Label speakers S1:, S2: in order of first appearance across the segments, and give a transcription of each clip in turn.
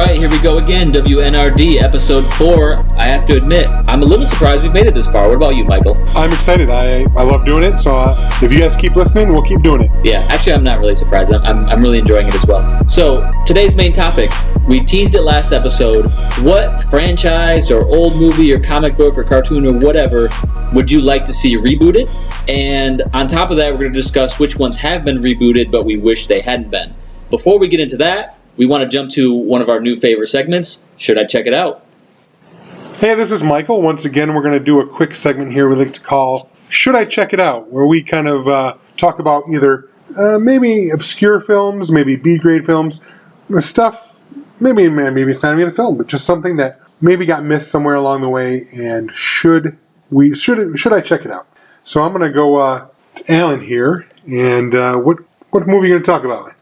S1: right, here we go again. WNRD, episode 4. I have to admit, I'm a little surprised we've made it this far. What about you, Michael?
S2: I'm excited. I love doing it, so if you guys keep listening, we'll keep doing it.
S1: Yeah, actually, I'm not really surprised. I'm really enjoying it as well. So, today's main topic, we teased it last episode. What franchise or old movie or comic book or cartoon or whatever would you like to see rebooted? And on top of that, we're going to discuss which ones have been rebooted, but we wish they hadn't been. Before we get into that, we want to jump to one of our new favorite segments, Should I Check It Out?
S2: Hey, this is Michael. Once again, we're going to do a quick segment here we like to call Should I Check It Out? Where we kind of talk about either maybe obscure films, maybe B-grade films, stuff, maybe it's not even a film, but just something that maybe got missed somewhere along the way, and should I check it out? So I'm going to go to Alan here, and what movie are you going to talk about?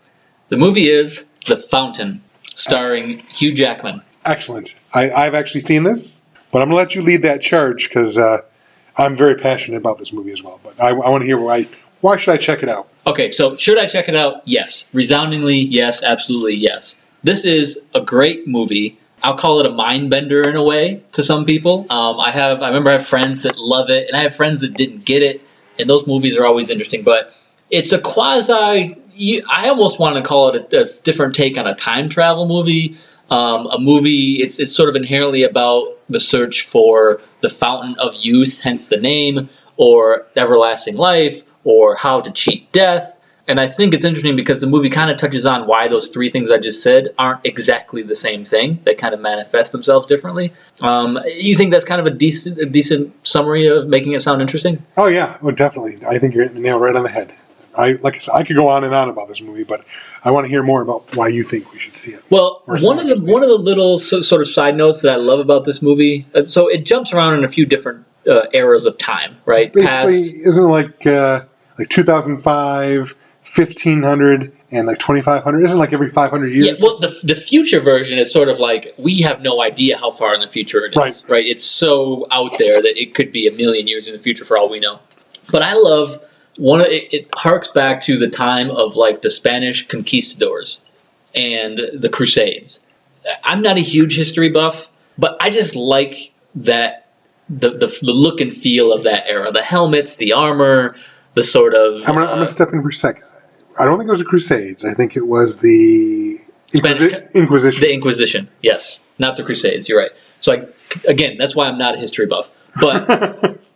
S1: The movie is The Fountain, starring Hugh Jackman.
S2: Excellent. I've actually seen this, but I'm going to let you lead that charge because I'm very passionate about this movie as well. But I want to hear why should I check it out?
S1: Okay, so should I check it out? Yes. Resoundingly, yes. Absolutely, yes. This is a great movie. I'll call it a mind bender in a way to some people. I remember I have friends that love it, and I have friends that didn't get it, and those movies are always interesting. But it's a I almost want to call it a different take on a time travel movie. A movie, it's sort of inherently about the search for the fountain of youth, hence the name, or everlasting life, or how to cheat death. And I think it's interesting because the movie kind of touches on why those three things I just said aren't exactly the same thing. They kind of manifest themselves differently. You think that's kind of a decent summary of making it sound interesting?
S2: Oh, yeah. Oh, definitely. I think you're hitting the nail right on the head. Like I said, I could go on and on about this movie, but I want to hear more about why you think we should see it.
S1: Well, one of the little sort of side notes that I love about this movie, so it jumps around in a few different eras of time, right?
S2: Basically, isn't it like 2005, 1500, and like 2500? Isn't it like every 500 years?
S1: Yeah, well, the future version is sort of like we have no idea how far in the future it is, right? It's so out there that it could be a million years in the future for all we know. But I love it harks back to the time of like the Spanish conquistadors and the Crusades. I'm not a huge history buff, but I just like that the look and feel of that era. The helmets, the armor, the sort of...
S2: I'm gonna step in for a second. I don't think it was the Crusades. I think it was the Inquisition.
S1: The Inquisition, yes. Not the Crusades, you're right. So, again, that's why I'm not a history buff. But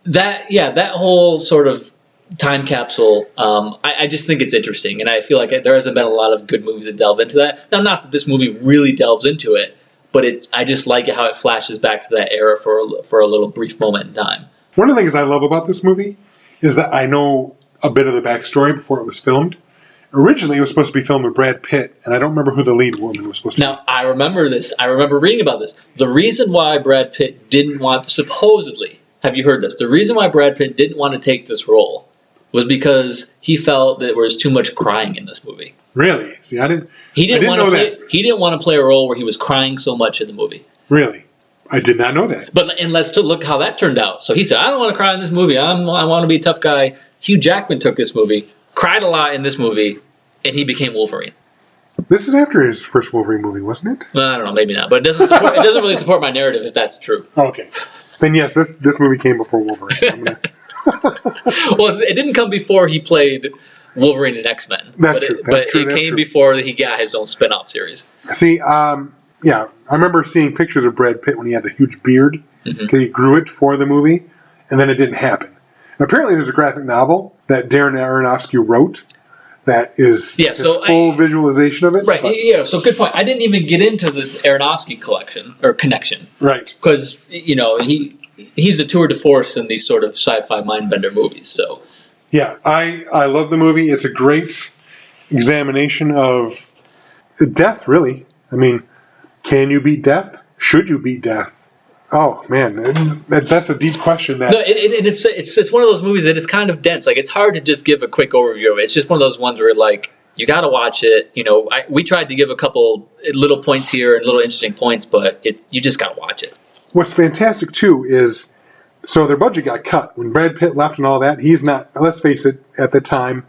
S1: that whole sort of time capsule, I just think it's interesting. And I feel like there hasn't been a lot of good movies that delve into that. Now, not that this movie really delves into it, but I just like how it flashes back to that era for a little brief moment in time.
S2: One of the things I love about this movie is that I know a bit of the backstory before it was filmed. Originally, it was supposed to be filmed with Brad Pitt, and I don't remember who the lead woman was supposed to be.
S1: Now, I remember this. I remember reading about this. The reason why Brad Pitt didn't want to, supposedly, have you heard this? The reason why Brad Pitt didn't want to take this role was because he felt that there was too much crying in this movie.
S2: Really? See, I didn't
S1: know
S2: that.
S1: He didn't want to play a role where he was crying so much in the movie.
S2: Really? I did not know that.
S1: And let's look how that turned out. So he said, I don't want to cry in this movie. I want to be a tough guy. Hugh Jackman took this movie, cried a lot in this movie, and he became Wolverine.
S2: This is after his first Wolverine movie, wasn't it?
S1: Well, I don't know, maybe not. But it doesn't really support my narrative if that's true.
S2: Okay. Then yes, this movie came before Wolverine.
S1: Well, it didn't come before he played Wolverine in XMen.
S2: That's true.
S1: It came before he got his own spin-off series.
S2: See, yeah, I remember seeing pictures of Brad Pitt when he had the huge beard. Mm-hmm. He grew it for the movie, and then it didn't happen. And apparently there's a graphic novel that Darren Aronofsky wrote that is full visualization of it.
S1: Right, yeah, so good point. I didn't even get into this Aronofsky connection.
S2: Right.
S1: Because, he's a tour de force in these sort of sci-fi mind-bender movies, so...
S2: Yeah, I love the movie. It's a great examination of death, really. I mean, can you beat death? Should you beat death? Oh, man, that's a deep question.
S1: No, it's one of those movies that it's kind of dense. Like, it's hard to just give a quick overview of it. It's just one of those ones where, like, you got to watch it. We tried to give a couple little points here and little interesting points, but you just got to watch it.
S2: What's fantastic, too, is... So their budget got cut. When Brad Pitt left and all that, he's not, let's face it, at the time,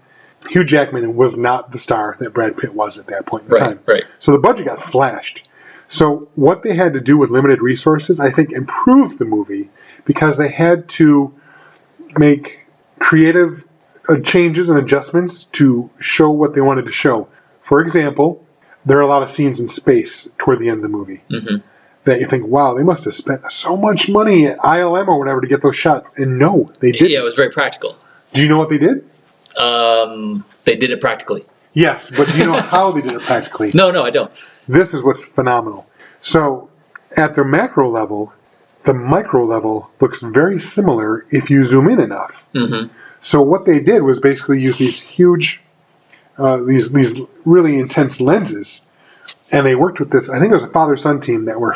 S2: Hugh Jackman was not the star that Brad Pitt was at that point in time.
S1: Right.
S2: So the budget got slashed. So what they had to do with limited resources, I think, improved the movie because they had to make creative changes and adjustments to show what they wanted to show. For example, there are a lot of scenes in space toward the end of the movie that you think, wow, they must have spent so much money at ILM or whatever to get those shots. And no, they didn't.
S1: Yeah, it was very practical.
S2: Do you know what they did?
S1: They did it practically.
S2: Yes, but do you know how they did it practically?
S1: No, I don't.
S2: This is what's phenomenal. So at the macro level, the micro level looks very similar if you zoom in enough. So what they did was basically use these huge, these really intense lenses, and they worked with this. I think it was a father-son team that were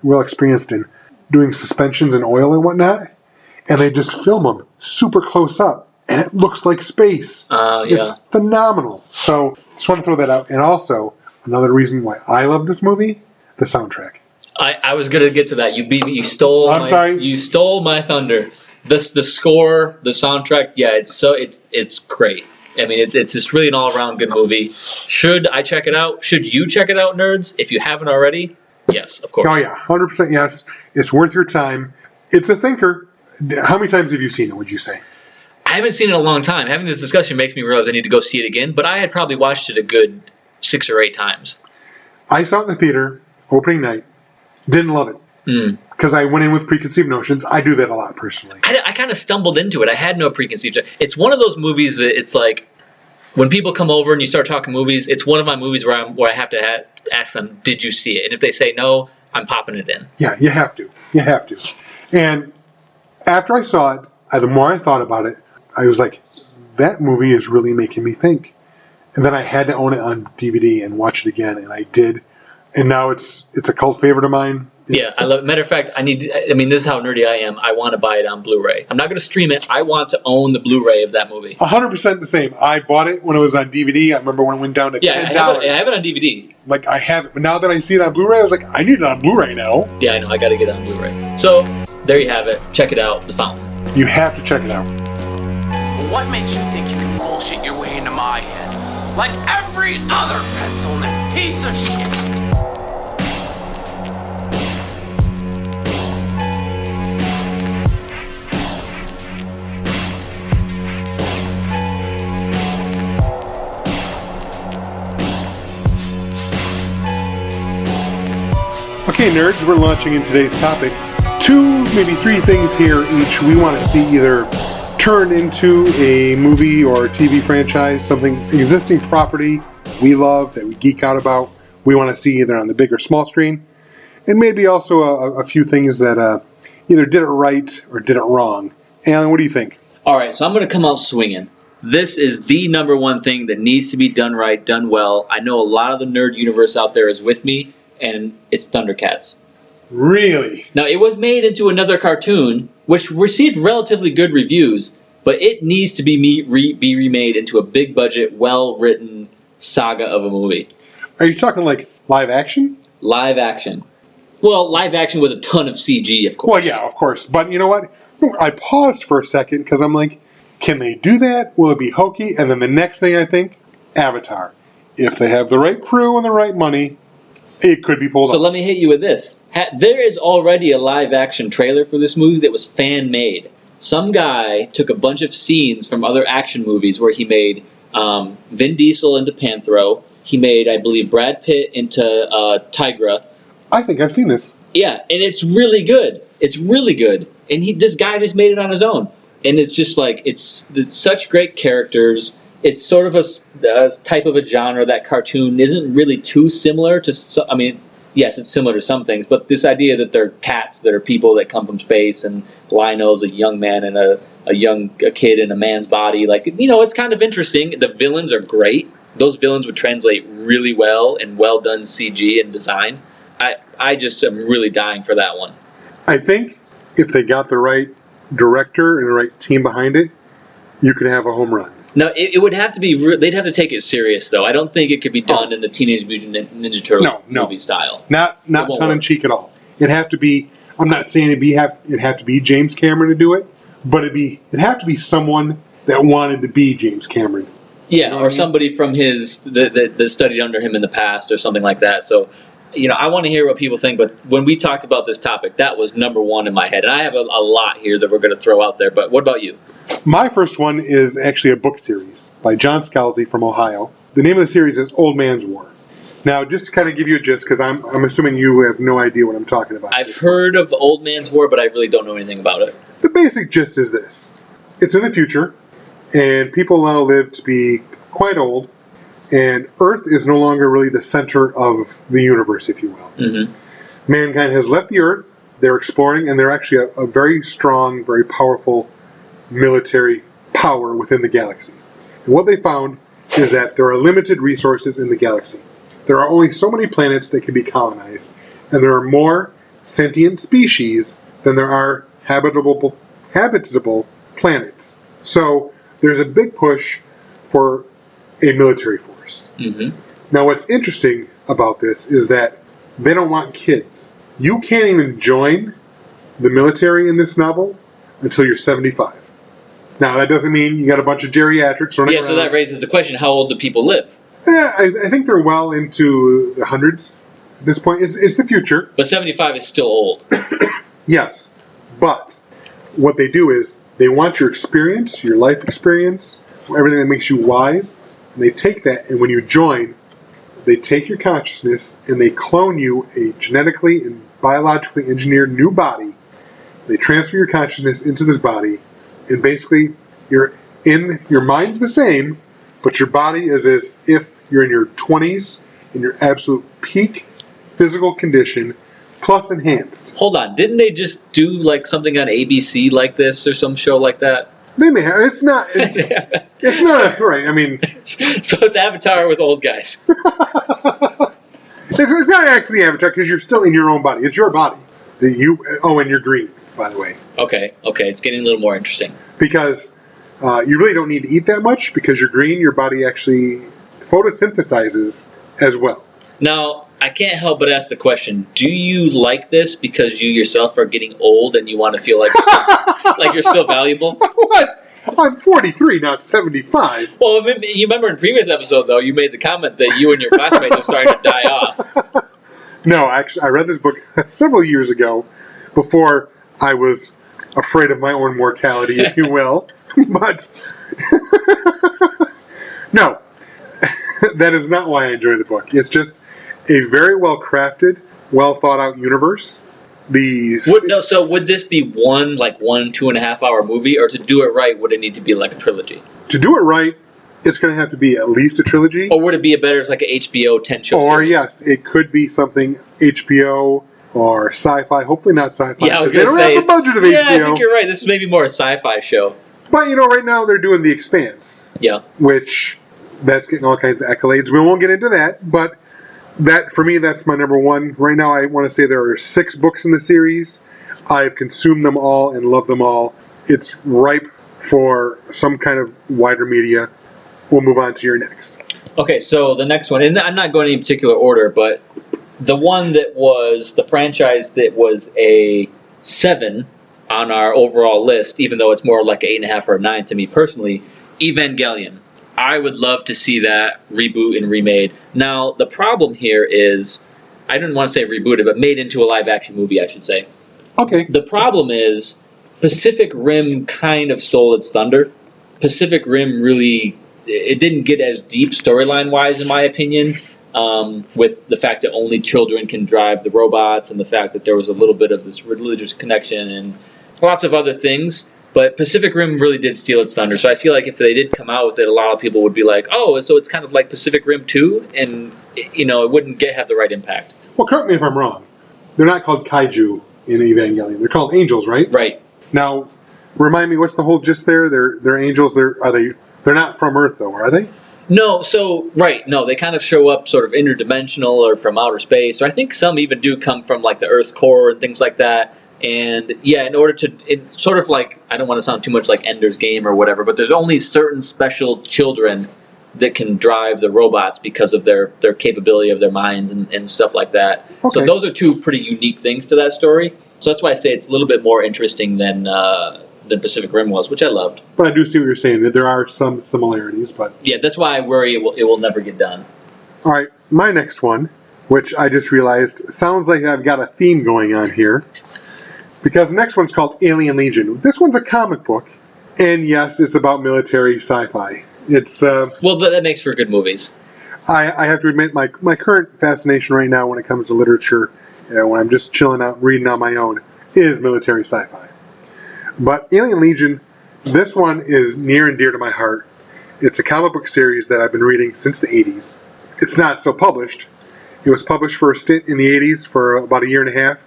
S2: well experienced in doing suspensions in oil and whatnot, and they just film them super close up, and it looks like space. It's phenomenal. So just want to throw that out. And also, another reason why I love this movie, the soundtrack.
S1: I was gonna get to that. You beat me. You stole. You stole my thunder. The score, the soundtrack. Yeah, it's great. I mean, it's just really an all around good movie. Should I check it out? Should you check it out, nerds? If you haven't already, yes, of course.
S2: Oh yeah, 100% yes. It's worth your time. It's a thinker. How many times have you seen it? Would you say?
S1: I haven't seen it in a long time. Having this discussion makes me realize I need to go see it again. But I had probably watched it a good 6 or 8 times. I
S2: saw it in the theater opening night. Didn't love it. Because I went in with preconceived notions. I do that a lot personally.
S1: I kind of stumbled into it. I had no preconceived. It's one of those movies that it's like when people come over and you start talking movies, it's one of my movies where I have to ask them, did you see it? And if they say no, I'm popping it in.
S2: Yeah, you have to. You have to. And after I saw it, the more I thought about it, I was like, that movie is really making me think. And then I had to own it on DVD and watch it again, and I did. And now it's a cult favorite of mine.
S1: I love it. Matter of fact, this is how nerdy I am. I want to buy it on Blu-ray. I'm not going to stream it. I want to own the Blu-ray of that movie.
S2: 100% the same. I bought it when it was on DVD. I remember when it went down to $10.
S1: I have it on DVD.
S2: Like, I have it. But now that I see it on Blu-ray, I was like, I need it on Blu-ray now.
S1: Yeah, I know. I got to get it on Blu-ray. So, there you have it. Check it out. The Fountain.
S2: You have to check it out.
S3: What makes you think you can bullshit your way into my head? Like every other pencil-neck piece of shit.
S2: Okay, nerds, we're launching in today's topic. 2, maybe 3 things here each we want to see either turned into a movie or a TV franchise, something existing property we love, that we geek out about, we want to see either on the big or small screen, and maybe also a few things that either did it right or did it wrong. Alan, what do you think?
S1: All right, so I'm going to come out swinging. This is the number one thing that needs to be done right, done well. I know a lot of the nerd universe out there is with me, and it's Thundercats.
S2: Really?
S1: Now, it was made into another cartoon, which received relatively good reviews, but it needs to be remade into a big-budget, well-written saga of a movie.
S2: Are you talking like live action?
S1: Live action. Well, live action with a ton of CG, of course.
S2: Well, yeah, of course. But you know what? I paused for a second because I'm like, can they do that? Will it be hokey? And then the next thing I think, Avatar. If they have the right crew and the right money, it could be pulled off.
S1: So let me hit you with this. There is already a live-action trailer for this movie that was fan-made. Some guy took a bunch of scenes from other action movies where he made Vin Diesel into Panthro. He made, I believe, Brad Pitt into Tigra.
S2: I think I've seen this.
S1: Yeah, and it's really good. It's really good. And this guy just made it on his own. And it's just like, it's such great characters. It's sort of a type of a genre that cartoon isn't really too similar to. I mean, yes, it's similar to some things, but this idea that they're cats that are people that come from space, and Lionel's a young man and a kid in a man's body, like, it's kind of interesting. The villains are great. Those villains would translate really well and well done CG and design. I just am really dying for that one.
S2: I think if they got the right director and the right team behind it, you could have a home run.
S1: No, it would have to be. They'd have to take it serious, though. I don't think it could be done in the Teenage Mutant Ninja Turtles movie style.
S2: Not tongue in cheek at all. It'd have to be. I'm not saying it'd have to be James Cameron to do it, but it'd have to be someone that wanted to be James Cameron.
S1: Yeah, or somebody from that studied under him in the past, or something like that. So I want to hear what people think, but when we talked about this topic, that was number one in my head. And I have a lot here that we're going to throw out there, but what about you?
S2: My first one is actually a book series by John Scalzi from Ohio. The name of the series is Old Man's War. Now, just to kind of give you a gist, because I'm assuming you have no idea what I'm talking about.
S1: I've heard of Old Man's War, but I really don't know anything about it.
S2: The basic gist is this. It's in the future, and people now live to be quite old, and Earth is no longer really the center of the universe, if you will. Mm-hmm. Mankind has left the Earth, they're exploring, and they're actually a very strong, very powerful military power within the galaxy. And what they found is that there are limited resources in the galaxy. There are only so many planets that can be colonized, and there are more sentient species than there are habitable planets. So there's a big push for a military force. Mm-hmm. Now, what's interesting about this is that they don't want kids. You can't even join the military in this novel until you're 75. Now, that doesn't mean you got a bunch of geriatrics running around.
S1: So that raises the question, how old do people live?
S2: Yeah, I think they're well into the hundreds at this point. It's the future.
S1: But 75 is still old.
S2: Yes. But what they do is they want your experience, your life experience, everything that makes you wise. And they take that, and when you join, they take your consciousness and they clone you a genetically and biologically engineered new body. They transfer your consciousness into this body, and basically your mind's the same, but your body is as if you're in your 20s, in your absolute peak physical condition, plus enhanced.
S1: Hold on, didn't they just do like something on ABC like this or some show like that?
S2: They may have. It's not right. I mean,
S1: so it's Avatar with old guys.
S2: It's not actually Avatar because you're still in your own body. It's your body. And you're green, by the way.
S1: Okay, it's getting a little more interesting.
S2: Because you really don't need to eat that much because you're green. Your body actually photosynthesizes as well.
S1: Now, I can't help but ask the question, do you like this because you yourself are getting old and you want to feel like you're still valuable?
S2: What? I'm 43, not 75.
S1: Well, you remember in previous episode, though, you made the comment that you and your classmates are starting to die off.
S2: No, actually, I read this book several years ago before I was afraid of my own mortality, if you will. But, no, that is not why I enjoy the book. It's just a very well-crafted, well-thought-out universe.
S1: So would this be one 2.5 hour movie, or to do it right, would it need to be like a trilogy?
S2: To do it right, it's going to have to be at least a trilogy.
S1: Or would it be better as like an HBO 10-show series?
S2: Or yes, it could be something HBO or sci-fi. Hopefully not sci-fi.
S1: Yeah, I was going to say.
S2: They don't have the budget of HBO.
S1: Yeah, I think you're right. This is maybe more a sci-fi show.
S2: But right now they're doing The Expanse.
S1: Yeah.
S2: Which that's getting all kinds of accolades. We won't get into that, but that for me, that's my number one. Right now, I want to say there are 6 books in the series. I've consumed them all and love them all. It's ripe for some kind of wider media. We'll move on to your next.
S1: Okay, so the next one, and I'm not going in any particular order, but the one that was the franchise that was a 7 on our overall list, even though it's more like an 8.5 or a 9 to me personally, Evangelion. I would love to see that reboot and remade. Now, the problem here is, I didn't want to say rebooted, but made into a live-action movie, I should say.
S2: Okay.
S1: The problem is, Pacific Rim kind of stole its thunder. Pacific Rim really, it didn't get as deep storyline-wise, in my opinion, with the fact that only children can drive the robots and the fact that there was a little bit of this religious connection and lots of other things. But Pacific Rim really did steal its thunder. So I feel like if they did come out with it, a lot of people would be like, oh, so it's kind of like Pacific Rim 2? And, it wouldn't have the right impact.
S2: Well, correct me if I'm wrong. They're not called kaiju in Evangelion. They're called angels, right?
S1: Right.
S2: Now, remind me, what's the whole gist there? They're angels. They're not from Earth, though, are they?
S1: No, no, they kind of show up sort of interdimensional or from outer space. Or I think some even do come from like the Earth's core and things like that. And yeah, in order to, it's sort of like, I don't want to sound too much like Ender's Game or whatever, but there's only certain special children that can drive the robots because of their capability of their minds and stuff like that. Okay. So those are 2 pretty unique things to that story. So that's why I say it's a little bit more interesting than Pacific Rim was, which I loved.
S2: But I do see what you're saying, that there are some similarities. But
S1: yeah, that's why I worry it will never get done.
S2: All right, my next one which I just realized sounds like I've got a theme going on here. Because the next one's called Alien Legion. This one's a comic book, and yes, it's about military sci-fi. It's
S1: well, that makes for good movies.
S2: I have to admit, my current fascination right now when it comes to literature, when I'm just chilling out reading on my own, is military sci-fi. But Alien Legion, this one is near and dear to my heart. It's a comic book series that I've been reading since the 80s. It's not still published. It was published for a stint in the 80s for about a year and a half.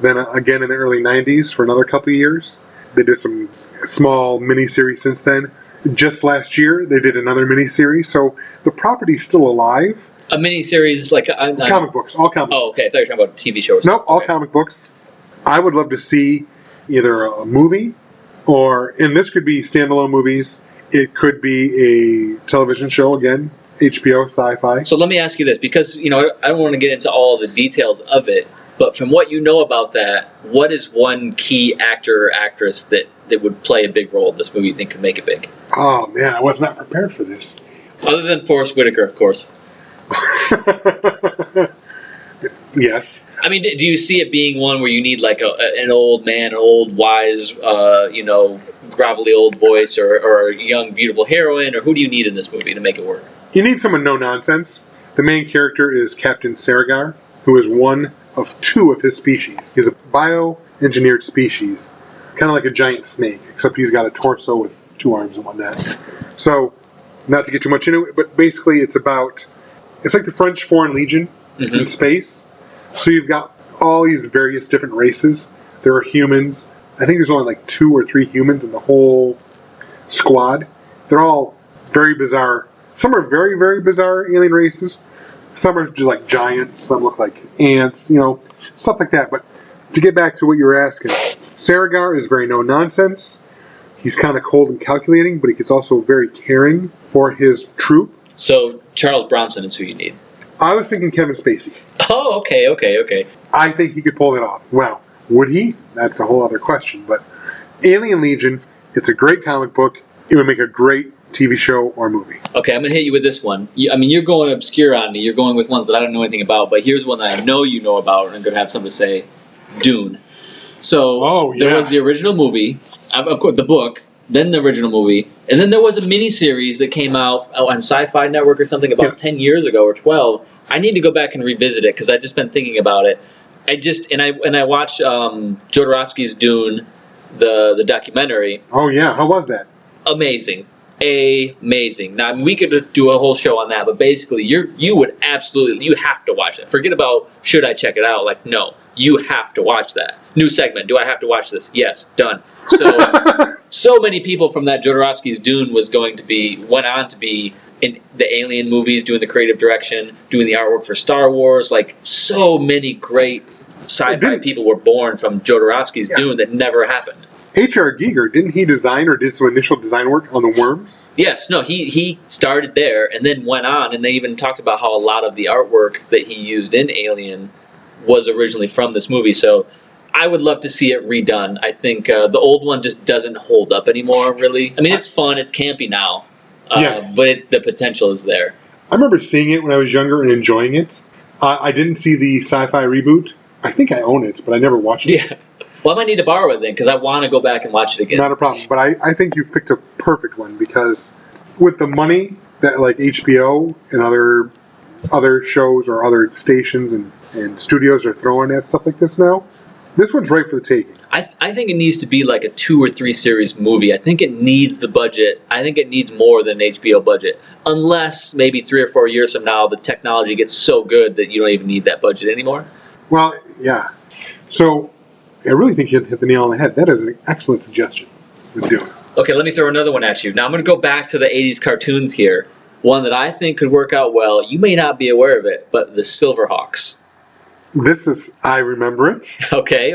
S2: Then again in the early 90s for another couple of years. They did some small miniseries since then. Just last year, they did another miniseries. So the property's still alive.
S1: A miniseries like
S2: comic books, all comic books.
S1: Oh, okay. I thought you were talking about TV shows.
S2: Nope, all comic books. I would love to see either a movie or, and this could be standalone movies. It could be a television show again, HBO sci-fi.
S1: So let me ask you this, because I don't want to get into all the details of it, but from what you know about that, what is one key actor or actress that would play a big role in this movie you think could make it big?
S2: Oh man, I was not prepared for this.
S1: Other than Forrest Whitaker, of course.
S2: Yes.
S1: I mean, do you see it being one where you need like an old man, an old wise, gravelly old voice, or a young beautiful heroine, or who do you need in this movie to make it work?
S2: You need someone no nonsense. The main character is Captain Saragar, who is one of two of his species. He's a bioengineered species, kind of like a giant snake, except he's got a torso with two arms and whatnot. So, not to get too much into it, but basically it's like the French Foreign Legion in space. So you've got all these various different races. There are humans. I think there's only like 2 or 3 humans in the whole squad. They're all very bizarre. Some are very, very bizarre alien races. Some are just like giants. Some look like ants, stuff like that. But to get back to what you were asking, Saragar is very no-nonsense. He's kind of cold and calculating, but he's also very caring for his troop.
S1: So Charles Bronson is who you need.
S2: I was thinking Kevin Spacey.
S1: Oh, okay.
S2: I think he could pull it off. Well, would he? That's a whole other question. But Alien Legion, it's a great comic book. It would make a great TV show or movie. Okay,
S1: I'm going to hit you with this one. You're going obscure on me. You're going with ones that I don't know anything about. But here's one that I know you know about, and I'm going to have something to say. Dune. So there was the original movie, of course, the book, then the original movie, and then there was a miniseries that came out on Sci-Fi Network or something about 10 years ago or 12. I need to go back and revisit it because I've just been thinking about it. I watched Jodorowsky's Dune, the documentary.
S2: Oh yeah, how was that?
S1: Amazing. Now we could do a whole show on that, but basically you have to watch it. Forget about should I check it out? Like, no, you have to watch that. New segment. Do I have to watch this? Yes, done. So many people from that Jodorowsky's Dune went on to be in the Alien movies, doing the creative direction, doing the artwork for Star Wars. Like, so many great sci-fi people were born from Jodorowsky's Dune that never happened.
S2: H.R. Giger, didn't he design or did some initial design work on the worms?
S1: Yes, no, he started there and then went on, and they even talked about how a lot of the artwork that he used in Alien was originally from this movie. So I would love to see it redone. I think the old one just doesn't hold up anymore, really. I mean, it's fun, it's campy now, but the potential is there.
S2: I remember seeing it when I was younger and enjoying it. I didn't see the sci-fi reboot. I think I own it, but I never watched it.
S1: Yeah. Well, I might need to borrow it then, because I want to go back and watch it again.
S2: Not a problem, but I think you've picked a perfect one, because with the money that like HBO and other shows or other stations and studios are throwing at stuff like this now, this one's right for the taking.
S1: I think it needs to be like a 2 or 3 series movie. I think it needs the budget. I think it needs more than an HBO budget, unless maybe 3 or 4 years from now the technology gets so good that you don't even need that budget anymore.
S2: Well, yeah. So I really think you hit the nail on the head. That is an excellent suggestion to do.
S1: Okay, let me throw another one at you. Now I'm going to go back to the 80s cartoons here. One that I think could work out well. You may not be aware of it, but the Silverhawks.
S2: I remember it.
S1: Okay.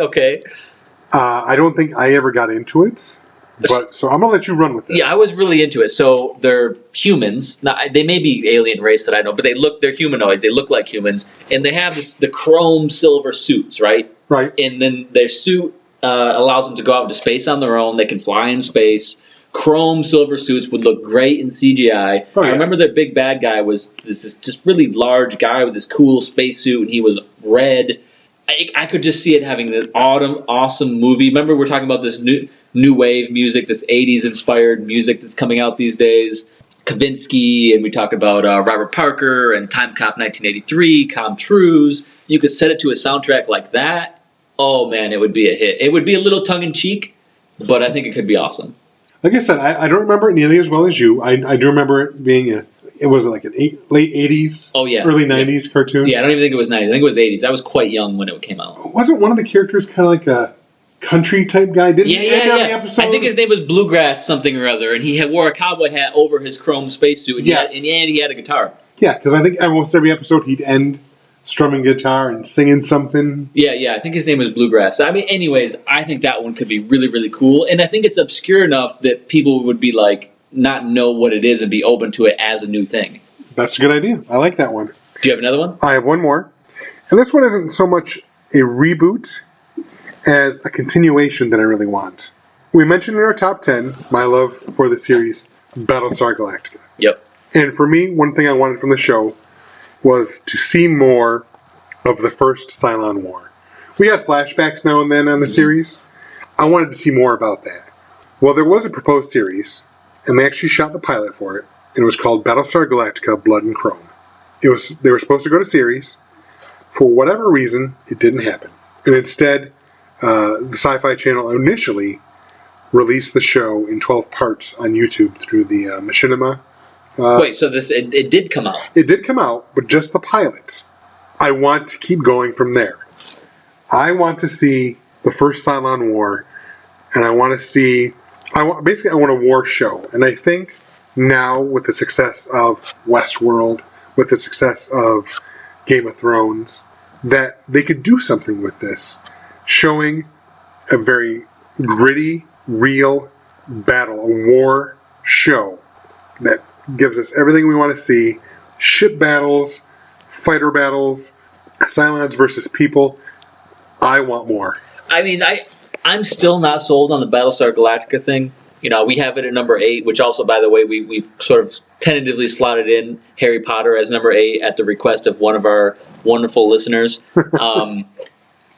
S2: I don't think I ever got into it, but so I'm going to let you run with it.
S1: Yeah, I was really into it. So they're humans. Now, they may be alien race that I know, but they're humanoids. They look like humans. And they have the chrome silver suits, right?
S2: Right.
S1: And then their suit allows them to go out into space on their own. They can fly in space. chrome silver suits would look great in CGI.
S2: Oh, yeah.
S1: I remember their big bad guy was this just really large guy with this cool spacesuit, and he was red. I could just see it having an awesome movie. Remember, we're talking about this new wave music, this 80s inspired music that's coming out these days. Kavinsky, and we talked about Robert Parker and Time Cop 1983, Com Truise. You could set it to a soundtrack like that. Oh man, it would be a hit. It would be a little tongue-in-cheek, but I think it could be awesome.
S2: Like I said, I don't remember it nearly as well as you. I do remember it being it was like an late 80s, early 90s cartoon.
S1: Yeah, I don't even think it was 90s. I think it was 80s. I was quite young when it came out.
S2: Wasn't one of the characters kind of like a country type guy? Didn't he end every episode?
S1: I think his name was Bluegrass something or other, and he wore a cowboy hat over his chrome spacesuit, and he had a guitar.
S2: Yeah, because I think almost every episode he'd end strumming guitar and singing something.
S1: Yeah, I think his name was Bluegrass. I mean, anyways, I think that one could be really, really cool, and I think it's obscure enough that people would be like, not know what it is and be open to it as a new thing.
S2: That's a good idea. I like that one.
S1: Do you have another one?
S2: I have one more. And this one isn't so much a reboot as a continuation that I really want. We mentioned in our top 10 my love for the series Battlestar Galactica.
S1: Yep.
S2: And for me, one thing I wanted from the show was to see more of the first Cylon War. We got flashbacks now and then on the series. I wanted to see more about that. Well, there was a proposed series, and they actually shot the pilot for it, and it was called Battlestar Galactica Blood and Chrome. They were supposed to go to series. For whatever reason, it didn't happen. And instead, the Sci-Fi Channel initially released the show in 12 parts on YouTube through the Machinima.
S1: Wait, so it did come out?
S2: It did come out, but just the pilots. I want to keep going from there. I want to see the first Cylon War, and I want to see... I want a war show. And I think now, with the success of Westworld, with the success of Game of Thrones, that they could do something with this, showing a very gritty, real battle, a war show that gives us everything we want to see. Ship battles, fighter battles, Cylons versus people. I want more.
S1: I mean, I'm still not sold on the Battlestar Galactica thing. You know, we have it at number 8, which also, by the way, we've sort of tentatively slotted in Harry Potter as number 8 at the request of one of our wonderful listeners.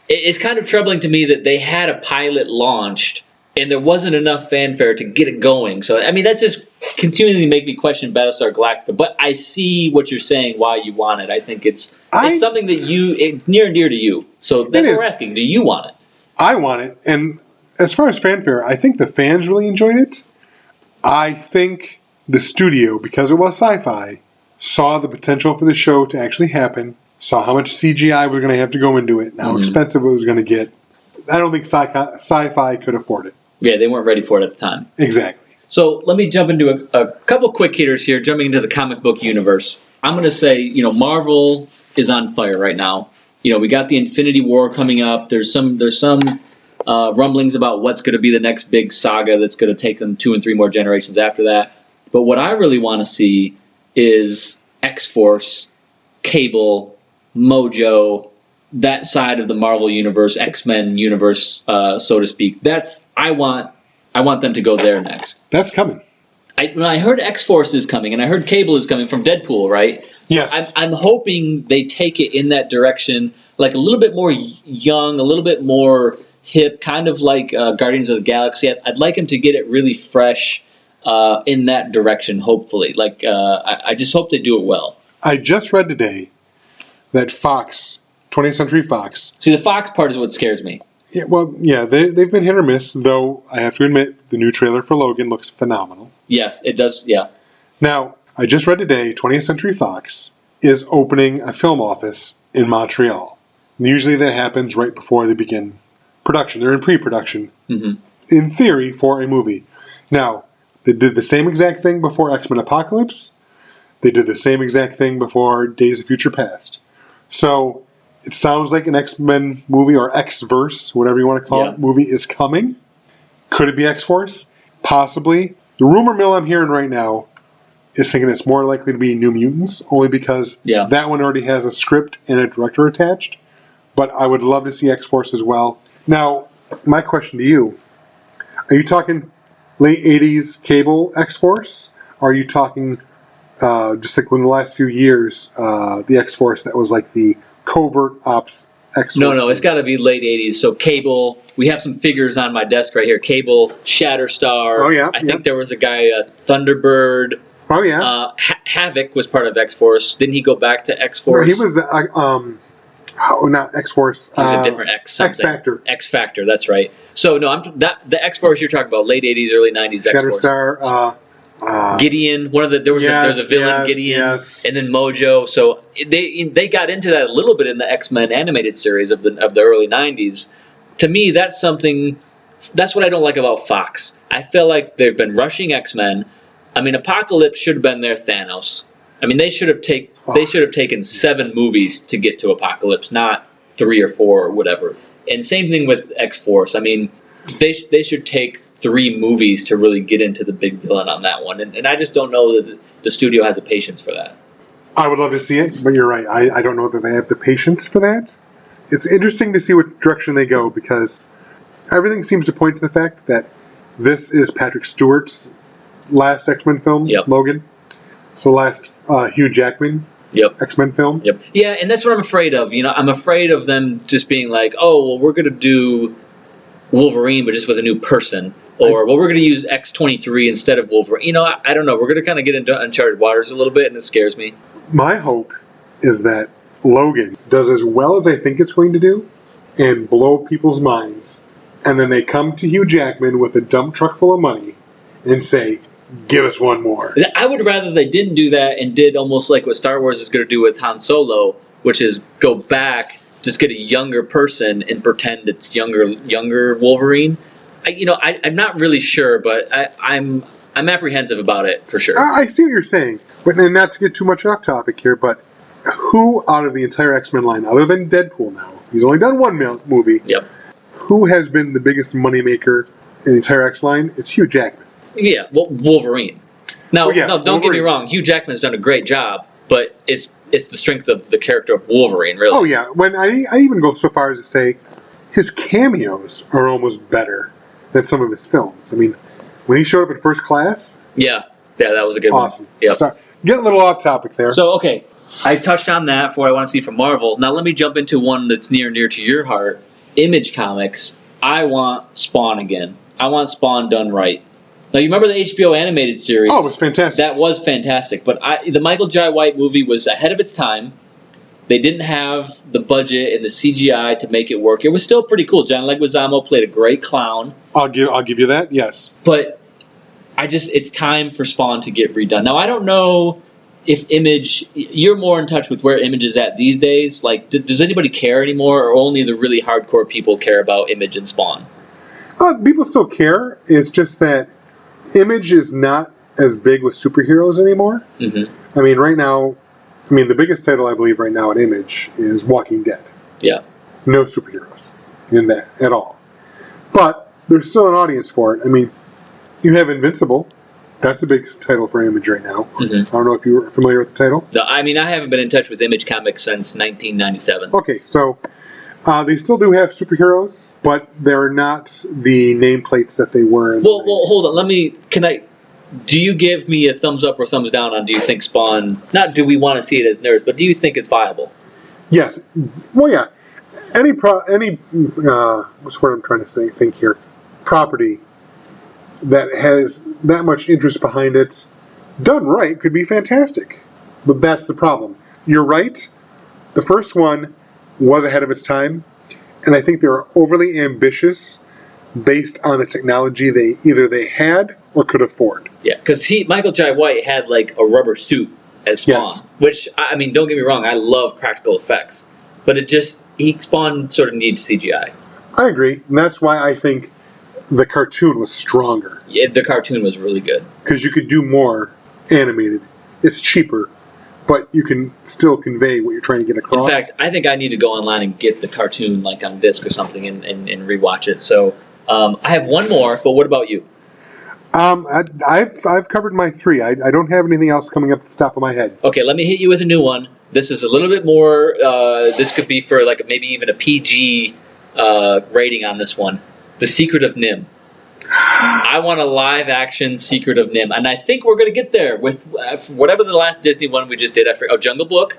S1: It's kind of troubling to me that they had a pilot launched and there wasn't enough fanfare to get it going. So, I mean, that's just continually make me question Battlestar Galactica. But I see what you're saying, why you want it. I think it's something that it's near and dear to you. So that's what we're asking. Do you want it?
S2: I want it, and as far as fanfare, I think the fans really enjoyed it. I think the studio, because it was sci-fi, saw the potential for the show to actually happen, saw how much CGI was going to have to go into it, and how expensive it was going to get. I don't think sci-fi could afford it.
S1: Yeah, they weren't ready for it at the time.
S2: Exactly.
S1: So let me jump into a couple quick hitters here, jumping into the comic book universe. I'm going to say, Marvel is on fire right now. We got the Infinity War coming up. There's some rumblings about what's going to be the next big saga that's going to take them 2 and 3 more generations after that. But what I really want to see is X-Force, Cable, Mojo, that side of the Marvel universe, XMen universe, so to speak. I want them to go there next.
S2: That's coming.
S1: When I heard X-Force is coming, and I heard Cable is coming from Deadpool, right?
S2: Yes.
S1: I'm hoping they take it in that direction, like a little bit more young, a little bit more hip, kind of like Guardians of the Galaxy. I'd like them to get it really fresh in that direction, hopefully. I just hope they do it well.
S2: I just read today that Fox, 20th Century Fox...
S1: See, the Fox part is what scares me.
S2: Yeah, they've been hit or miss, though I have to admit the new trailer for Logan looks phenomenal.
S1: Yes, it does, yeah.
S2: Now, I just read today 20th Century Fox is opening a film office in Montreal. Usually that happens right before they begin production. They're in pre-production, in theory, for a movie. Now, they did the same exact thing before X-Men Apocalypse. They did the same exact thing before Days of Future Past. So... it sounds like an X-Men movie, or X-Verse, whatever you want to call it, movie is coming. Could it be X-Force? Possibly. The rumor mill I'm hearing right now is thinking it's more likely to be New Mutants, only because that one already has a script and a director attached. But I would love to see X-Force as well. Now, my question to you, are you talking late 80s cable X-Force? Or are you talking just like in the last few years, the X-Force that was like the covert ops X-Force?
S1: No, it's got to be late 80s. So Cable, we have some figures on my desk right here. Cable, Shatterstar.
S2: Oh, yeah.
S1: I think there was a guy, Thunderbird.
S2: Oh, yeah.
S1: Havoc was part of X-Force. Didn't he go back to X-Force?
S2: No, he was not X-Force.
S1: He was a different
S2: X-Factor.
S1: X-Factor, that's right. So, no, the X-Force you're talking about, late 80s, early 90s X-Force.
S2: Shatterstar,
S1: Gideon, there was a villain, Gideon, and then Mojo. So they got into that a little bit in the X-Men animated series of the early 90s. To me, that's what I don't like about Fox. I feel like they've been rushing X-Men. I mean, Apocalypse should have been their Thanos. I mean, they should have taken 7 movies to get to Apocalypse, not 3 or 4 or whatever. And same thing with X-Force. I mean, they should take 3 movies to really get into the big villain on that one. And I just don't know that the studio has the patience for that.
S2: I would love to see it, but you're right. I don't know that they have the patience for that. It's interesting to see what direction they go, because everything seems to point to the fact that this is Patrick Stewart's last X-Men film, Logan. It's the last Hugh Jackman X-Men film.
S1: Yep. Yeah, and that's what I'm afraid of. I'm afraid of them just being like, oh, well, we're going to do Wolverine, but just with a new person. Or, well, we're going to use X-23 instead of Wolverine. I don't know. We're going to kind of get into uncharted waters a little bit, and it scares me.
S2: My hope is that Logan does as well as I think it's going to do and blow people's minds. And then they come to Hugh Jackman with a dump truck full of money and say, give us one more.
S1: I would rather they didn't do that and did almost like what Star Wars is going to do with Han Solo, which is go back, just get a younger person and pretend it's younger Wolverine. I'm not really sure, but I'm apprehensive about it for sure.
S2: I see what you're saying, but not to get too much off topic here, but who out of the entire X-Men line, other than Deadpool now, he's only done one movie, who has been the biggest moneymaker in the entire X line? It's Hugh Jackman.
S1: Yeah, well, Wolverine. Now, don't
S2: Wolverine.
S1: Get me wrong, Hugh Jackman's done a great job, but it's the strength of the character of Wolverine, really.
S2: Oh, yeah. When I even go so far as to say his cameos are almost better than some of his films. I mean, when he showed up in First Class...
S1: Yeah, that was a good one.
S2: Awesome. Yep. So, get a little off topic there.
S1: So, okay, I touched on that for what I want to see from Marvel. Now let me jump into one that's near and dear to your heart. Image Comics. I want Spawn again. I want Spawn done right. Now, you remember the HBO animated series?
S2: Oh, it was fantastic.
S1: That was fantastic. But the Michael Jai White movie was ahead of its time. They didn't have the budget and the CGI to make it work. It was still pretty cool. John Leguizamo played a great clown.
S2: I'll give you that, yes.
S1: But it's time for Spawn to get redone. Now, I don't know if Image, you're more in touch with where Image is at these days. Like, does anybody care anymore, or only the really hardcore people care about Image and Spawn?
S2: People still care. It's just that Image is not as big with superheroes anymore. Mm-hmm. I mean, right now, the biggest title I believe right now at Image is Walking Dead.
S1: Yeah. No
S2: superheroes in that at all. But there's still an audience for it. I mean, you have Invincible. That's the biggest title for Image right now. Mm-hmm. I don't know if you're familiar with the title.
S1: No, I haven't been in touch with Image Comics since 1997.
S2: Okay, so they still do have superheroes, but they're not the nameplates that they were.
S1: Well, hold on. Do you give me a thumbs up or thumbs down on do you think Spawn, not do we want to see it as nerds, but do you think it's viable?
S2: Yes. Well, yeah. Any what's what I'm trying to think here? Property that has that much interest behind it, done right, could be fantastic. But that's the problem. You're right. The first one was ahead of its time, and I think they were overly ambitious based on the technology they had or could afford.
S1: Yeah, because Michael Jai White had like a rubber suit as Spawn, which, don't get me wrong, I love practical effects, but Spawn sort of needs CGI.
S2: I agree, and that's why I think the cartoon was stronger.
S1: Yeah, the cartoon was really good.
S2: Because you could do more animated. It's cheaper, but you can still convey what you're trying to get across.
S1: In fact, I think I need to go online and get the cartoon like on disc or something and rewatch it. So I have one more, but what about you?
S2: I've covered my 3. I don't have anything else coming up at the top of my head.
S1: Okay, let me hit you with a new one. This is a little bit more, this could be for like maybe even a PG rating on this one. The Secret of NIMH. I want a live-action Secret of Nim, and I think we're going to get there with whatever the last Disney one we just did. Jungle Book.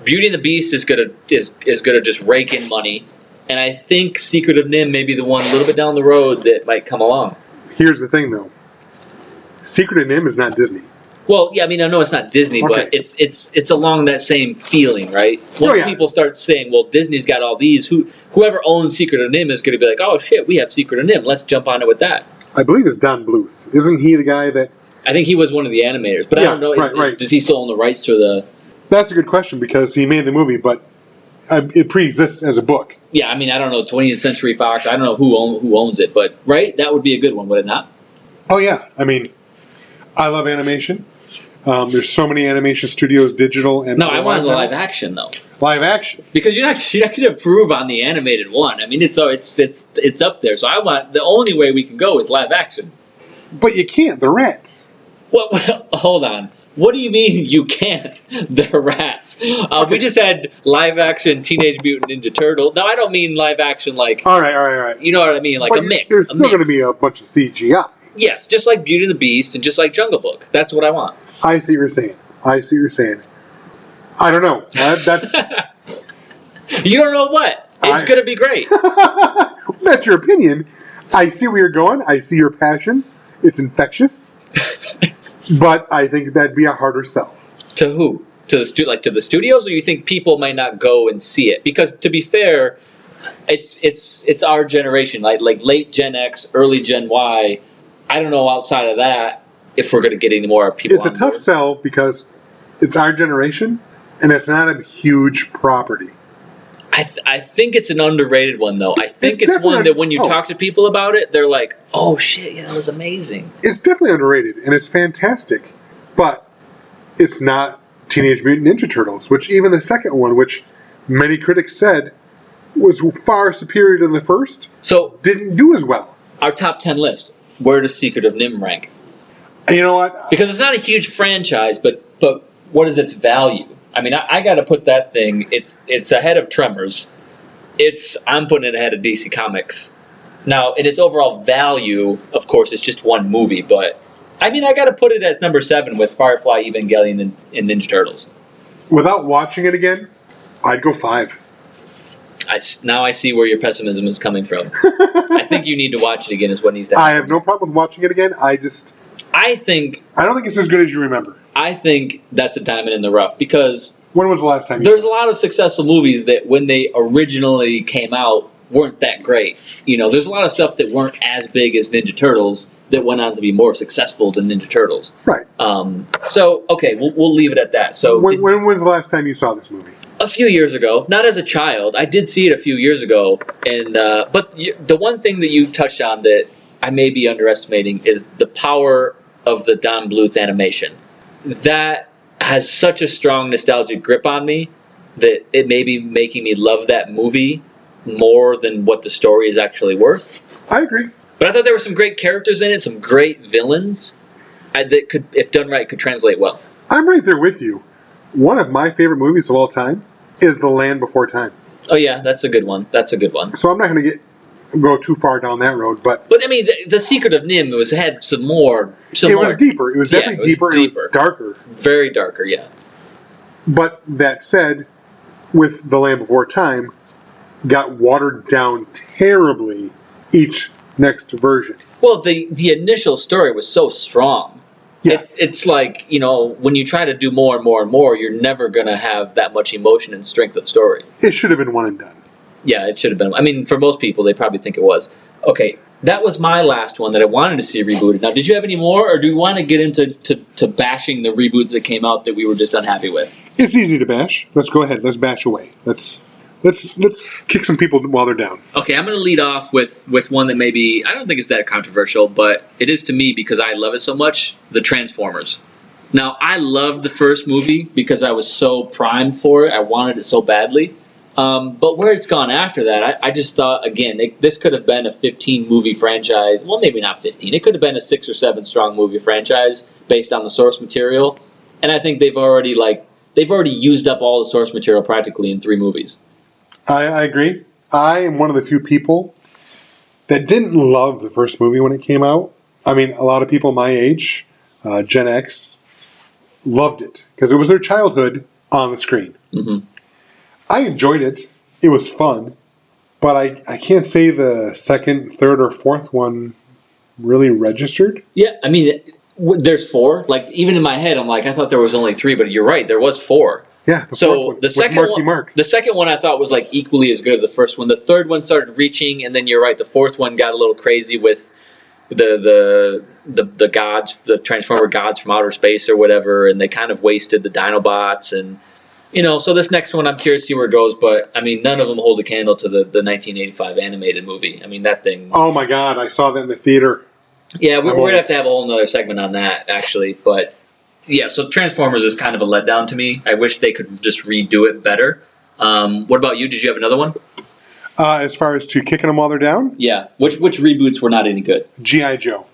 S1: Beauty and the Beast is gonna just rake in money, and I think Secret of Nim may be the one a little bit down the road that might come along.
S2: Here's the thing, though. Secret of Nim is not Disney.
S1: Well, yeah, I mean, I know it's not Disney,
S2: Okay.
S1: but it's along that same feeling, right? Once people start saying, well, Disney's got all these, whoever owns Secret of Nim is going to be like, oh, shit, we have Secret of Nim. Let's jump on it with that.
S2: I believe it's Don Bluth. Isn't he the guy that...
S1: I think he was one of the animators, but I don't know.
S2: Right.
S1: Does he still own the rights to the...
S2: That's a good question, because he made the movie, but it pre-exists as a book.
S1: Yeah, I mean, I don't know, 20th Century Fox, I don't know who owns it, but, right? That would be a good one, would it not?
S2: Oh, yeah. I mean, I love animation. There's so many animation studios, digital and...
S1: No, I want live action, though.
S2: Live action.
S1: Because you're not going to improve on the animated one. I mean, it's up there. So the only way we can go is live action.
S2: But you can't. They're rats.
S1: Well, hold on. What do you mean you can't? They're rats. We just had live action Teenage Mutant Ninja Turtle. No, I don't mean live action like...
S2: All right.
S1: You know what I mean? Like
S2: but
S1: a mix.
S2: There's still going to be a bunch of CGI.
S1: Yes, just like Beauty and the Beast and just like Jungle Book. That's what I want.
S2: I see what you're saying. I don't know. That's...
S1: You don't know what? It's going to be great.
S2: That's your opinion. I see where you're going. I see your passion. It's infectious. But I think that'd be a harder sell.
S1: To who? To the studios, or you think people might not go and see it? Because to be fair, it's our generation, like late Gen X, early Gen Y. I don't know outside of that if we're going to get any more people.
S2: It's a tough sell because it's our generation, and it's not a huge property.
S1: I think it's an underrated one, though. I think it's one that when you talk to people about it, they're like, oh, shit, yeah, that was amazing.
S2: It's definitely underrated, and it's fantastic. But it's not Teenage Mutant Ninja Turtles, which even the second one, which many critics said was far superior to the first,
S1: so
S2: didn't do as well.
S1: Our top 10 list, where does Secret of Nim rank?
S2: And you know what?
S1: Because it's not a huge franchise, but what is its value? I mean, I got to put that thing. It's ahead of Tremors. I'm putting it ahead of DC Comics. Now, in its overall value, of course, it's just one movie. But I mean, I got to put it as number 7 with Firefly, Evangelion, and Ninja Turtles.
S2: Without watching it again, I'd go 5.
S1: Now I see where your pessimism is coming from. I think you need to watch it again. Is what needs to happen.
S2: I have no problem with watching it again. I don't think it's as good as you remember.
S1: I think that's a diamond in the rough because...
S2: When was the last time?
S1: There's a lot of successful movies that when they originally came out weren't that great. You know, there's a lot of stuff that weren't as big as Ninja Turtles that went on to be more successful than Ninja Turtles.
S2: Right.
S1: So, okay, we'll leave it at that. So
S2: when was the last time you saw this movie?
S1: A few years ago. Not as a child. I did see it a few years ago. And but the one thing that you touched on that I may be underestimating is the power of the Don Bluth animation. That has such a strong nostalgic grip on me that it may be making me love that movie more than what the story is actually worth.
S2: I agree.
S1: But I thought there were some great characters in it, some great villains that could, if done right, could translate well.
S2: I'm right there with you. One of my favorite movies of all time is The Land Before Time.
S1: Oh yeah, that's a good one.
S2: So I'm not going to go too far down that road, but
S1: I mean, the Secret of Nim had some more.
S2: It was deeper. It was definitely deeper. It was darker.
S1: Very darker, yeah.
S2: But that said, with The Land Before Time, got watered down terribly each next version.
S1: Well, the initial story was so strong. Yes. It's like, you know, when you try to do more and more and more, you're never going to have that much emotion and strength of story.
S2: It should have been one and done.
S1: Yeah, it should have been. I mean, for most people, they probably think it was. Okay, that was my last one that I wanted to see rebooted. Now, did you have any more, or do you want to get into bashing the reboots that came out that we were just unhappy with?
S2: It's easy to bash. Let's go ahead. Let's bash away. Let's kick some people while they're down.
S1: Okay, I'm going to lead off with one that maybe, I don't think it's that controversial, but it is to me because I love it so much, the Transformers. Now, I loved the first movie because I was so primed for it. I wanted it so badly. But where it's gone after that, I just thought, again, this could have been a 15-movie franchise. Well, maybe not 15. It could have been a 6 or 7 strong movie franchise based on the source material. And I think they've already used up all the source material practically in 3 movies.
S2: I agree. I am one of the few people that didn't love the first movie when it came out. I mean, a lot of people my age, Gen X, loved it because it was their childhood on the screen.
S1: Mm-hmm.
S2: I enjoyed it. It was fun. But I can't say the second, third, or fourth one really registered.
S1: Yeah, I mean, there's 4. Like, even in my head, I'm like, I thought there was only 3, but you're right, there was 4.
S2: Yeah,
S1: the second one I thought was like equally as good as the first one. The third one started reaching, and then you're right, the fourth one got a little crazy with the gods, the Transformer gods from outer space or whatever, and they kind of wasted the Dinobots, and so this next one I'm curious to see where it goes, but I mean none of them hold a candle to the 1985 animated movie. I mean that thing.
S2: Oh my God, I saw that in the theater.
S1: Yeah, we're gonna have a whole nother segment on that actually, but. Yeah, so Transformers is kind of a letdown to me. I wish they could just redo it better. What about you? Did you have another one?
S2: As far as to kicking them while they're down?
S1: Yeah. Which reboots were not any good?
S2: G.I. Joe.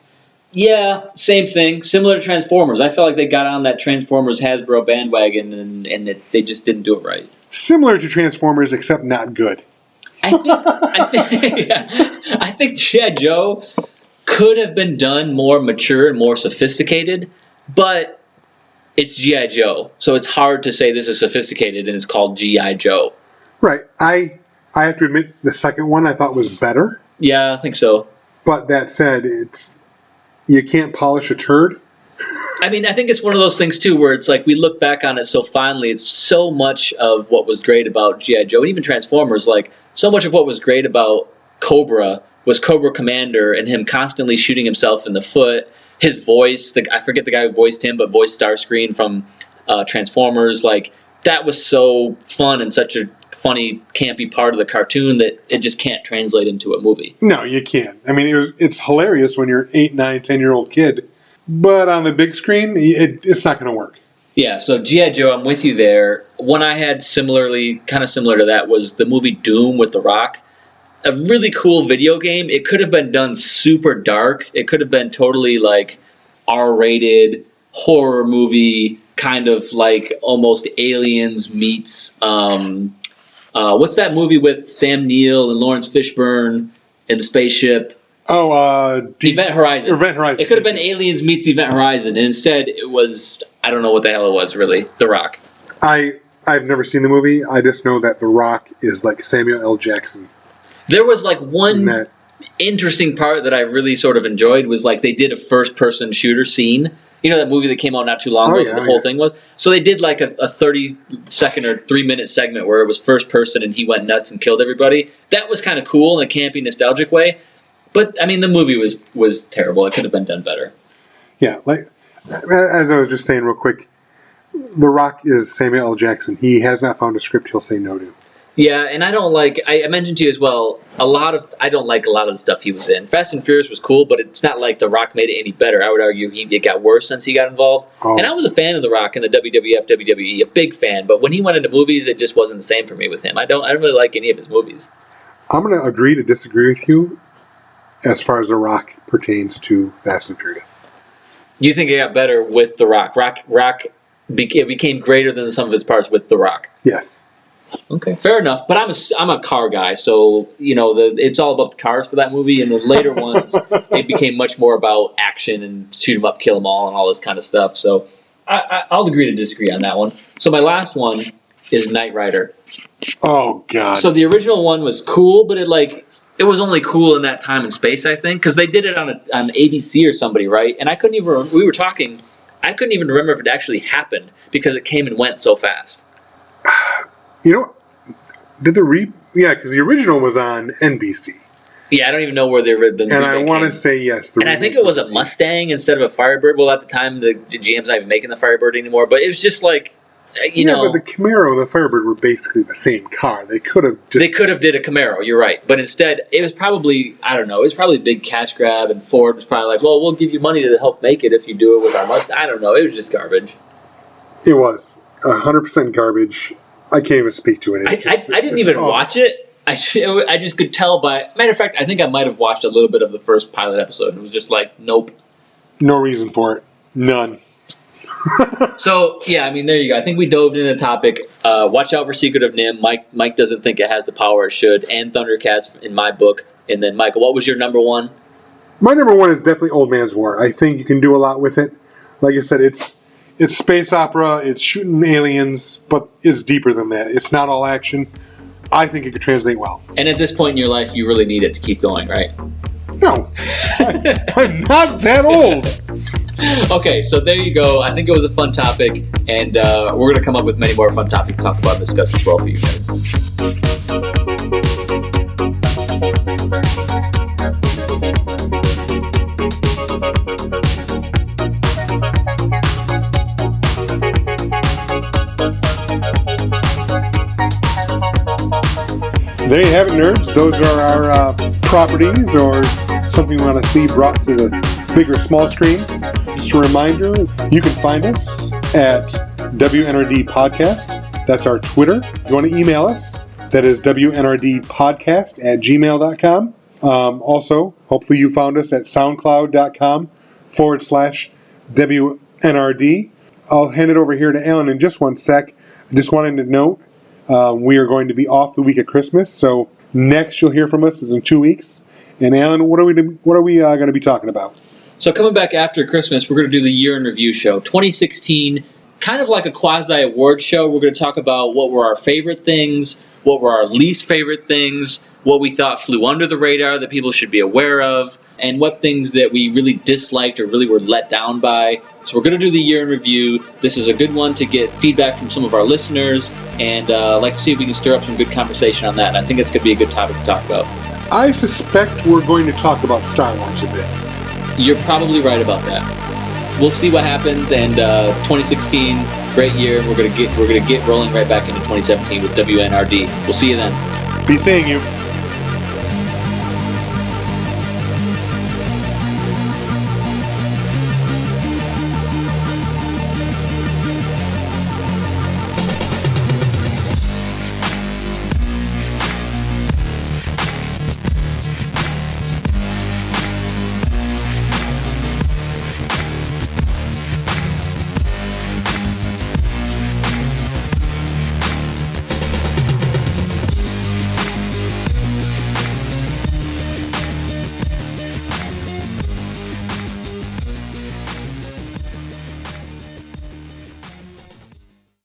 S1: Yeah, same thing. Similar to Transformers. I felt like they got on that Transformers Hasbro bandwagon and they just didn't do it right.
S2: Similar to Transformers, except not good.
S1: I think G.I. Joe could have been done more mature and more sophisticated, but it's G.I. Joe, so it's hard to say this is sophisticated and it's called G.I. Joe.
S2: Right. I have to admit the second one I thought was better.
S1: Yeah, I think so.
S2: But that said, you can't polish a turd.
S1: I mean, I think it's one of those things, too, where it's like we look back on it so fondly. It's so much of what was great about G.I. Joe, and even Transformers, like so much of what was great about Cobra was Cobra Commander and him constantly shooting himself in the foot. His voice, I forget the guy who voiced him, but voiced Starscream from Transformers. Like, that was so fun and such a funny, campy part of the cartoon that it just can't translate into a movie.
S2: No, you can't. I mean, it's hilarious when you're an 8, 9, 10-year-old kid, but on the big screen, it's not going to work.
S1: Yeah, so G.I. Joe, I'm with you there. One I had kind of similar to that was the movie Doom with The Rock. A really cool video game. It could have been done super dark. It could have been totally like R-rated horror movie, kind of like almost Aliens meets what's that movie with Sam Neill and Lawrence Fishburne in the spaceship? Event Horizon.
S2: Event Horizon.
S1: It could have been Aliens meets Event Horizon, and instead it was, I don't know what the hell it was really. The Rock.
S2: I've never seen the movie. I just know that The Rock is like Samuel L. Jackson.
S1: There was like one interesting part that I really sort of enjoyed was like they did a first-person shooter scene. You know that movie that came out not too long ago? The whole thing was? So they did like a 30-second or 3-minute segment where it was first-person and he went nuts and killed everybody. That was kind of cool in a campy, nostalgic way. But, I mean, the movie was terrible. It could have been done better.
S2: Yeah, like as I was just saying real quick, The Rock is Samuel L. Jackson. He has not found a script he'll say no to.
S1: Yeah, and I don't like, I mentioned to you as well, I don't like a lot of the stuff he was in. Fast and Furious was cool, but it's not like The Rock made it any better. I would argue it got worse since he got involved. Oh. And I was a fan of The Rock in the WWF, WWE, a big fan, but when he went into movies, it just wasn't the same for me with him. I don't really like any of his movies. I'm
S2: going to agree to disagree with you as far as The Rock pertains to Fast and Furious.
S1: You think it got better with The Rock? Rock became greater than the sum of its parts with The Rock?
S2: Yes.
S1: Okay, fair enough. But I'm a car guy, so it's all about the cars for that movie. And the later ones, it became much more about action and shoot 'em up, kill 'em all, and all this kind of stuff. So I'll agree to disagree on that one. So my last one is Knight Rider.
S2: Oh God!
S1: So the original one was cool, but it was only cool in that time and space, I think, because they did it on ABC or somebody, right? And I couldn't even. We were talking. I couldn't even remember if it actually happened because it came and went so fast.
S2: You know, yeah, because the original was on NBC.
S1: Yeah, I don't even know where the
S2: and I want to say yes.
S1: And I think it was a Mustang instead of a Firebird. Well, at the time, the GM's not even making the Firebird anymore. But it was just like,
S2: but the Camaro and the Firebird were basically the same car. They could have
S1: did a Camaro. You're right. But instead, it was probably, I don't know, it was probably a big cash grab. And Ford was probably like, well, we'll give you money to help make it if you do it with our Mustang. I don't know. It was just garbage.
S2: It was 100% garbage. I can't even speak to it.
S1: I didn't even watch it. I just could tell by... Matter of fact, I think I might have watched a little bit of the first pilot episode. It was just like, nope.
S2: No reason for it. None.
S1: So, yeah, I mean, there you go. I think we dove into the topic. Watch out for Secret of Nim. Mike doesn't think it has the power it should, and Thundercats in my book. And then, Michael, what was your number one?
S2: My number one is definitely Old Man's War. I think you can do a lot with it. Like I said, it's space opera, it's shooting aliens, but it's deeper than that. It's not all action. I think it could translate well.
S1: And at this point in your life, you really need it to keep going, right?
S2: No. I'm not that old.
S1: Okay, so there you go. I think it was a fun topic, and we're going to come up with many more fun topics to talk about and discuss as well for you guys.
S2: There you have it, nerds. Those are our properties or something we want to see brought to the big or small screen. Just a reminder, you can find us at WNRD Podcast. That's our Twitter. If you want to email us, that is WNRDpodcast@gmail.com. Also, hopefully you found us at soundcloud.com/WNRD. I'll hand it over here to Alan in just one sec. I just wanted to note we are going to be off the week of Christmas, so next you'll hear from us is in 2 weeks. And Alan, what are we going to be talking about?
S1: So coming back after Christmas, we're going to do the year in review show. 2016, kind of like a quasi-award show. We're going to talk about what were our favorite things, what were our least favorite things, what we thought flew under the radar that people should be aware of, and what things that we really disliked or really were let down by. So we're going to do the year in review. This is a good one to get feedback from some of our listeners, and I'd like to see if we can stir up some good conversation on that. And I think it's going to be a good topic to talk about.
S2: I suspect we're going to talk about Star Wars a bit.
S1: You're probably right about that. We'll see what happens, and 2016, great year. We're gonna get rolling right back into 2017 with WNRD. We'll see you then.
S2: Be seeing you.